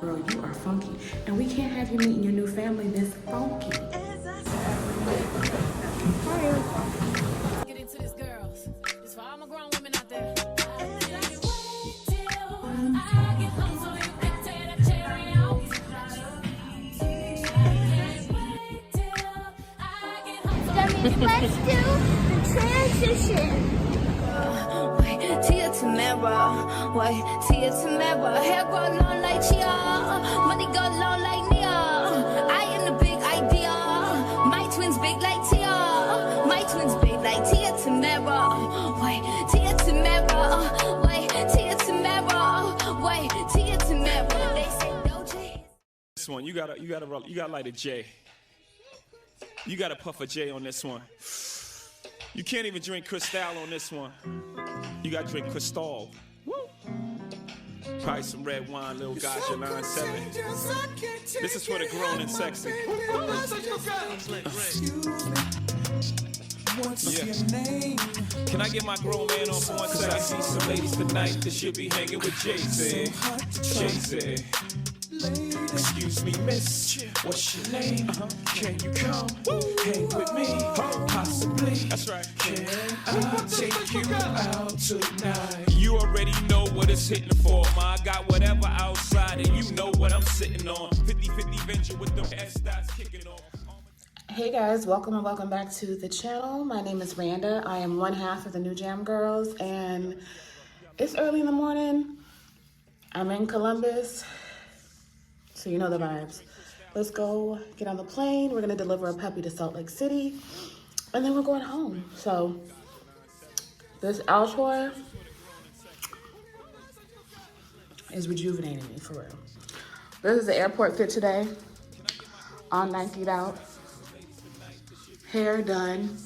Girl, you are funky. And we can't have you meeting your new family this funky. Get into this, girls. It's for all my grown women out there. Let's do the transition. Wait till tomorrow. Wait till tomorrow. Hair grow long like Chia. Money go long like Nia. I am the big idea. My twins big like Tia. My twins big like Tia tomorrow. Wait till tomorrow. Wait till tomorrow. Wait till tomorrow. They say no J. This one, you gotta light a J. You gotta puff a J on this one. You can't even drink Cristal on this one. You gotta drink Cristal. Woo. Probably some red wine, little Gaja 9-7. This is for the grown and sexy. Yeah. Can I get my grown man on for 1 second? I see some ladies tonight that should be hanging with Jay-Z. Jay-Z. Excuse me, miss, what's your name? Can you come hang with me? Possibly. That's right. Can I take you out tonight? You already know what it's hitting for, ma. I got whatever outside, and you know what I'm sitting on. 50-50 venture with them S-dots kicking off. Hey guys, welcome and welcome back to the channel. My name is Randa. I am one half of the New Jam Girls, and it's early in the morning. I'm in Columbus. So you know the vibes. Let's go get on the plane. We're gonna deliver a puppy to Salt Lake City, and then we're going home. So this Altoir is rejuvenating me for real. This is the airport fit today. All Nike'd out, hair done.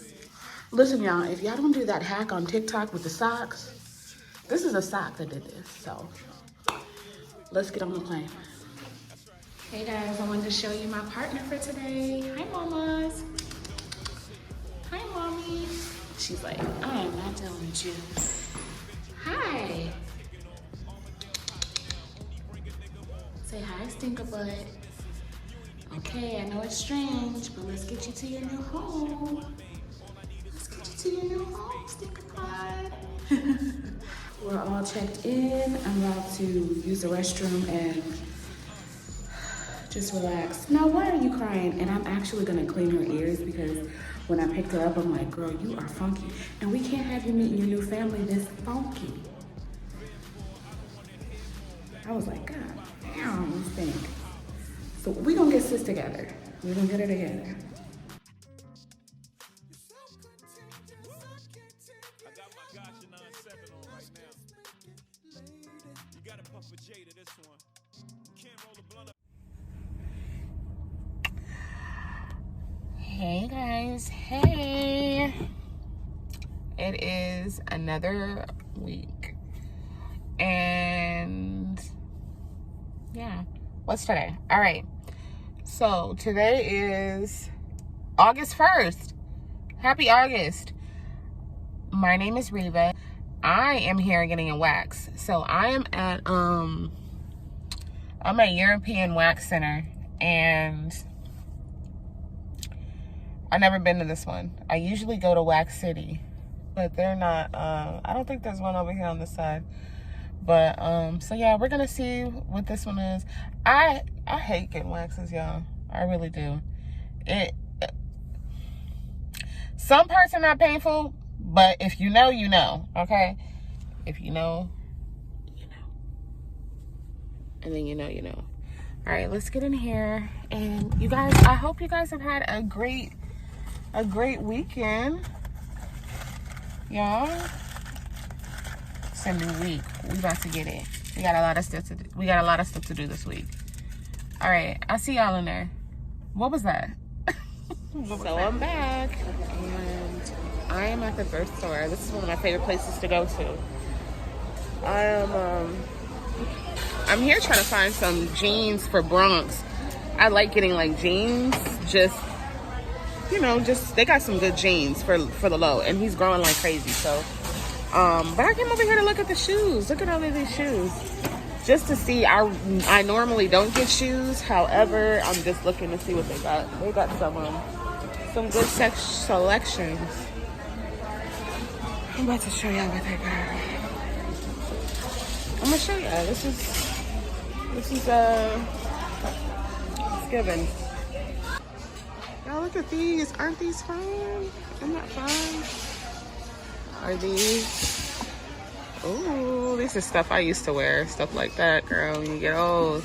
Listen, y'all, if y'all don't do that hack on TikTok with the socks, this is a sock that did this. So let's get on the plane. Hey guys, I wanted to show you my partner for today. Hi mamas. Hi mommy. She's like, I am not dealing with you. Hi. Say hi, stinker butt. Okay, I know it's strange, but let's get you to your new home. Let's get you to your new home, stinker butt. We're all checked in. I'm about to use the restroom and just relax. Now, why are you crying? And I'm actually gonna clean her ears because when I picked her up, I'm like, girl, you are funky. And we can't have you meeting your new family this funky. I was like, God damn, this thing. So we gonna get sis together. We're gonna get her together. I got my Gaja 9-7 on right now. You gotta puff a J to this one. You can't roll a blunt up. Hey guys, hey. It is another week. And yeah, what's today? All right. So today is August 1st. Happy August. My name is Reva. I am here getting a wax. So I am at I'm at European Wax Center, and I've never been to this one. I usually go to Wax City, but they're not, I don't think there's one over here on this side. But, so yeah, we're gonna see what this one is. I hate getting waxes, y'all. I really do. Some parts are not painful, but if you know, you know, okay? If you know, you know. And then you know, you know. All right, let's get in here. And you guys, I hope you guys have had a great weekend, y'all. It's a new week. We about to get it. We got a lot of stuff to do. We got a lot of stuff to do this week. All right, I'll see y'all in there. What was that? I'm back, and I am at the thrift store. This is one of my favorite places to go to. I'm here trying to find some jeans for Bronx. I like getting like jeans, just, you know, just, they got some good jeans for the low, and he's growing like crazy. So but I came over here to look at the shoes. Look at all of these shoes. just to see. I normally don't get shoes. However, I'm just looking to see what they got. They got some good selections. I'm about to show y'all what they got. I'm gonna show y'all. This is Skibbins. Y'all look at these. Aren't these fun? Isn't that fun? Are these? Ooh, this is stuff I used to wear. Stuff like that, girl. When you get old,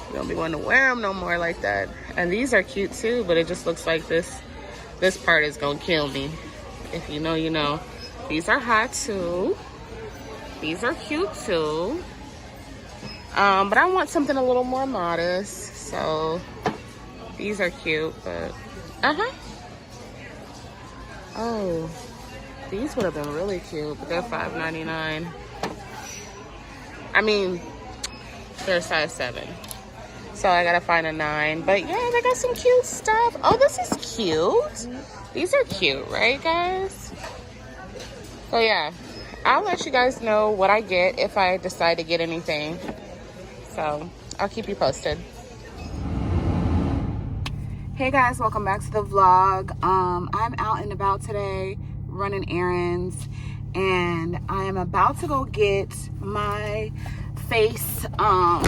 you don't be wanting to wear them no more like that. And these are cute too, but it just looks like this part is gonna kill me. If you know, you know. These are hot too. These are cute too. But I want something a little more modest. So these are cute, but oh, these would have been really cute, but they're $5.99. I mean, they're size 7. So I gotta find a 9. But yeah, they got some cute stuff. Oh, this is cute. These are cute, right, guys? So yeah, I'll let you guys know what I get if I decide to get anything. So I'll keep you posted. Hey guys, welcome back to the vlog. I'm out and about today running errands, and I am about to go get my face. I'm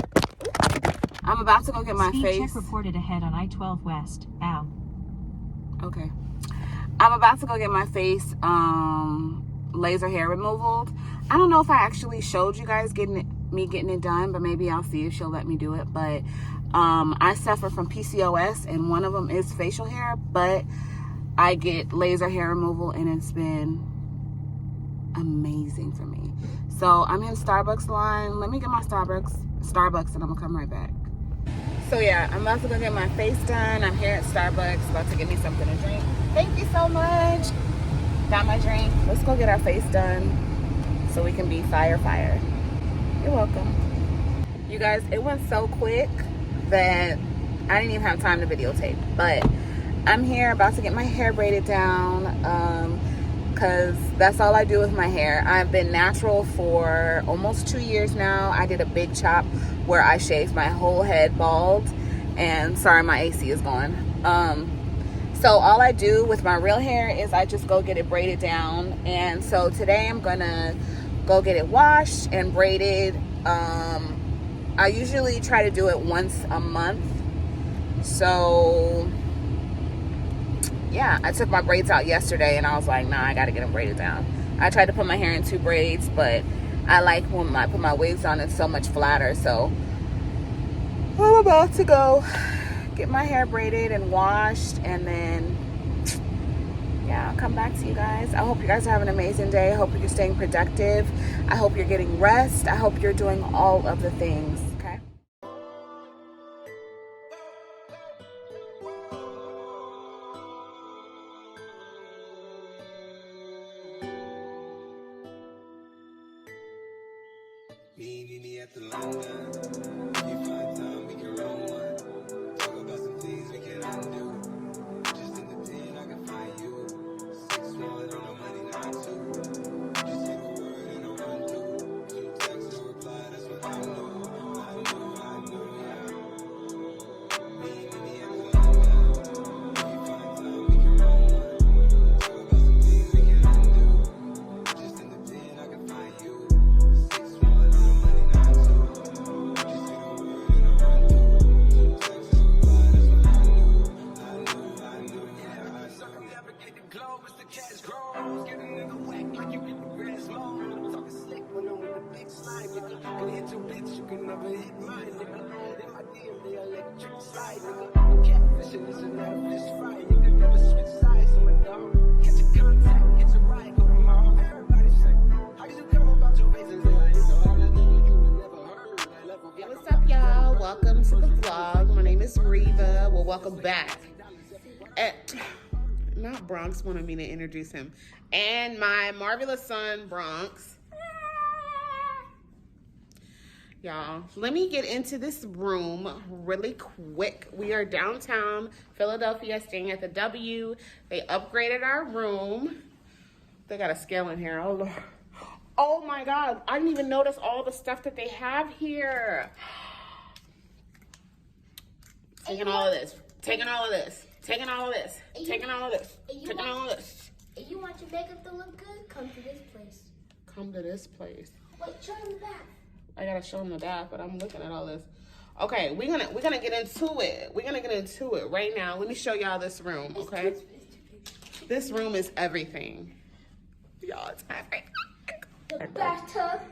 about to go get my Speed face. check reported ahead on I-12 West. Ow. Okay. I'm about to go get my face laser hair removal. I don't know if I actually showed you guys me getting it done, but maybe I'll see if she'll let me do it. But I suffer from PCOS, and one of them is facial hair, but I get laser hair removal, and it's been amazing for me. So I'm in Starbucks line. Let me get my Starbucks, and I'm gonna come right back. So yeah, I'm about to go get my face done. I'm here at Starbucks, about to get me something to drink. Thank you so much. Got my drink. Let's go get our face done so we can be fire. You're welcome. You guys, it went so quick that I didn't even have time to videotape, but I'm here about to get my hair braided down because that's all I do with my hair. I've been natural for almost 2 years now. I did a big chop where I shaved my whole head bald, and sorry, my AC is going. So all I do with my real hair is I just go get it braided down. And so today I'm gonna go get it washed and braided. I usually try to do it once a month. So yeah, I took my braids out yesterday and I was like, nah, I gotta get them braided down. I tried to put my hair in 2 braids, but I like when I put my wigs on, it's so much flatter. So I'm about to go get my hair braided and washed, and then yeah, I'll come back to you guys. I hope you guys are having an amazing day. I hope you're staying productive. I hope you're getting rest. I hope you're doing all of the things, okay? Meet me at the long line. You find time, we can roll one. Talk about some things we can undo. Just in the pen, I can find you. 6-1 on the money, 9-2. Just say the word and I run through. 2 texts, no reply, that's what I know. Yeah. Meet me at the long line. You find time, we can roll one. Talk about some things we can undo. Just in the pen, I can find you. 6-1 on the money, 9-2. Just say the word and I run through. 2 texts, no reply, that's what I knew. Yeah, circumnavigate the globe as the cash grows. Get a nigga whack like you get the grass mowed. I'm talking slick when I'm with the big slide, nigga. Can hit your bitch, you can never hit mine, nigga. In my DM, they electric slide, nigga. No catfishing, it's another fish fry. You can never switch sides on my dog. Catch a contact, get your ride, go tomorrow. Everybody say, how did you come about your face and say, I ain't the hardest nigga you never heard? I left with What's up, y'all? Welcome to the vlog. My name is Reva. Well, welcome back. Not Bronx wanted me to introduce him. And my marvelous son, Bronx. Y'all, let me get into this room really quick. We are downtown Philadelphia, staying at the W. They upgraded our room. They got a scale in here. Oh, Lord. Oh my God, I didn't even notice all the stuff that they have here. Taking all of this, taking all of this, taking all of this, taking all of this, taking all of this. If you want your makeup to look good, come to this place. Come to this place. Wait, show them the back. I gotta show them the back, but I'm looking at all this. Okay, we're gonna get into it. We're gonna get into it right now. Let me show y'all this room, okay? This room is everything. Y'all, it's everything. The bathtub.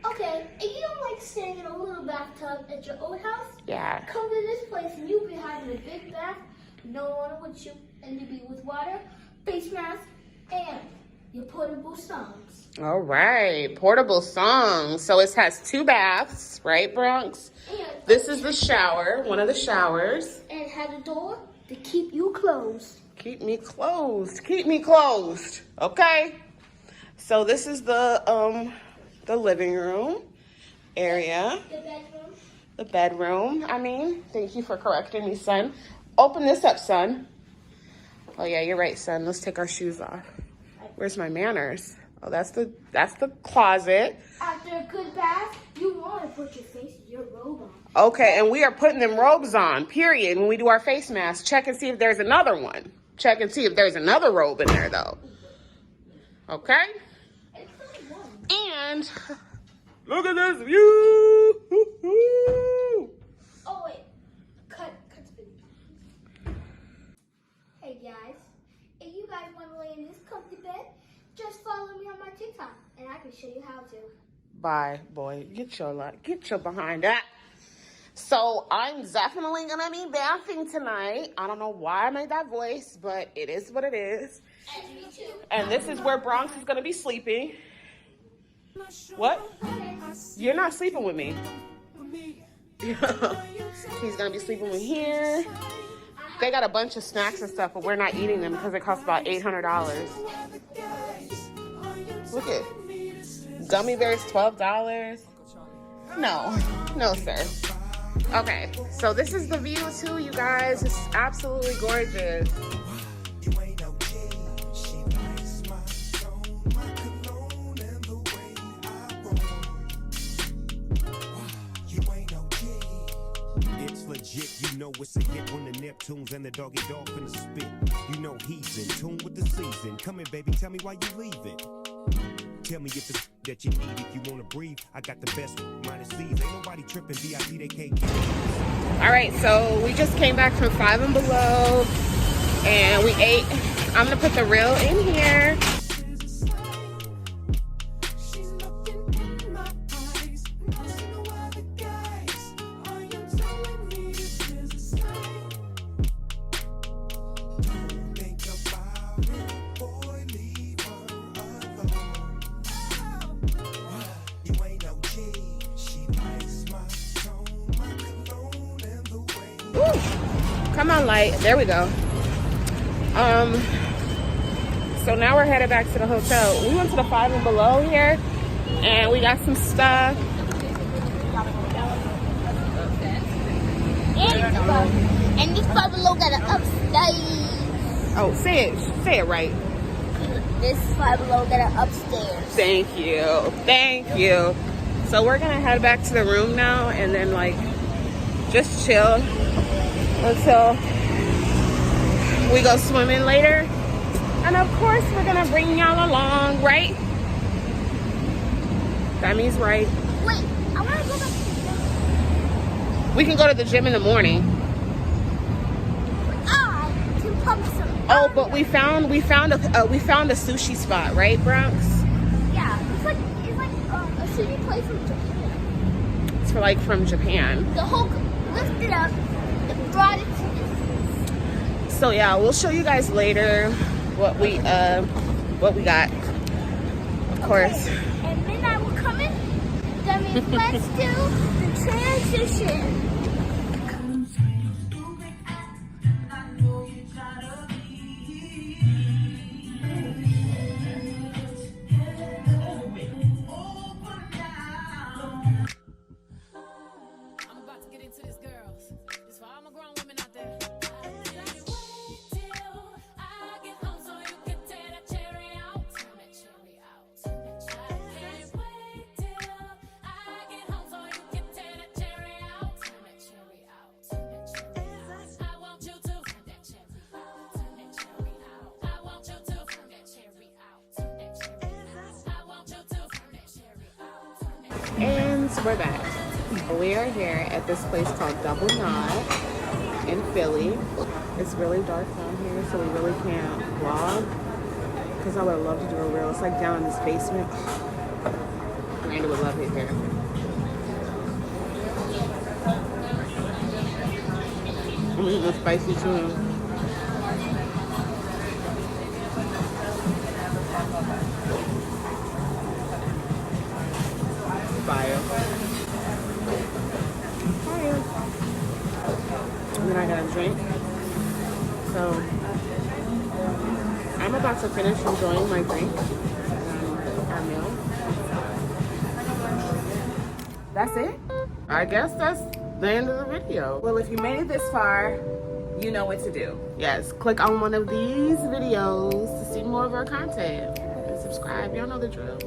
Okay, if you don't like staying in a little bathtub at your old house, Yeah. come to this place and you'll be having a big bath, no water with you, and you'll be with water, face mask, and your portable songs. All right, portable songs. So it has 2 baths, right, Bronx? And This is the shower, one of the showers. and it has a door to keep you closed. Keep me closed. Keep me closed. Okay. So this is the living room area. The bedroom. The bedroom. I mean, thank you for correcting me, son. Open this up, son. Oh yeah, you're right, son. Let's take our shoes off. Where's my manners? Oh, that's the closet. After a good bath, you want to put your robe on. Okay, and we are putting them robes on, period, when we do our face mask. Check and see if there's another one. Check and see if there's another robe in there, though. Okay? It's only one. And look at this view. Oh wait, cut speed. Hey guys, if you guys want to lay in this comfy bed, just follow me on my TikTok, and I can show you how to. Bye, boy. Get your behind that. So I'm definitely gonna be bathing tonight. I don't know why I made that voice, but it is what it is. And me too. And this is where Bronx is gonna be sleeping. What? You're not sleeping with me. He's gonna be sleeping with here. They got a bunch of snacks and stuff, but we're not eating them because it costs about $800. Look at gummy bears, $12. No, sir. Okay, so this is the view too, you guys. It's absolutely gorgeous. It's legit, you know it's a hit when the Neptunes and the doggy dog finna spit. You know he's in tune with the season. Come in, baby, tell me why you leaving. Tell me if it's that you need if you wanna breathe. I got the best minus C's. Ain't nobody tripping, VIP, they can't get it. All right, so we just came back from Five and Below, and we ate. I'm gonna put the reel in here. Come on, light. There we go. So now we're headed back to the hotel. We went to the Five and Below here, and we got some stuff. And this Five Below got an upstairs. Oh, say it right. This Five Below got an upstairs. Thank you. So we're gonna head back to the room now, and then like just chill until we go swimming later. And of course, we're gonna bring y'all along, right? That means right. Wait, I want to go back to the gym. We can go to the gym in the morning. I can pump some. Oh, but we found a sushi spot, right, Bronx? Yeah, it's like a sushi place from Japan. It's from Japan. The Hulk lifted up and brought it to this. So yeah, we'll show you guys later what we got. Of course. And midnight will come in. That means let's do the transition. I'm about to get into this, girls. This for all my grown women out there. Till I get home so you can tear that cherry out. Tear that cherry out. We're back. We are here at this place called Double Knot in Philly. It's really dark down here, so we really can't vlog. Because I would love to do a reel. It's like down in this basement. Miranda would love it here. I'm eating the spicy tuna. Fire. Fire. And then I got a drink. So I'm about to finish enjoying my drink and our meal. That's it? I guess that's the end of the video. Well, if you made it this far, you know what to do. Yes, click on one of these videos to see more of our content and subscribe. Y'all know the drill.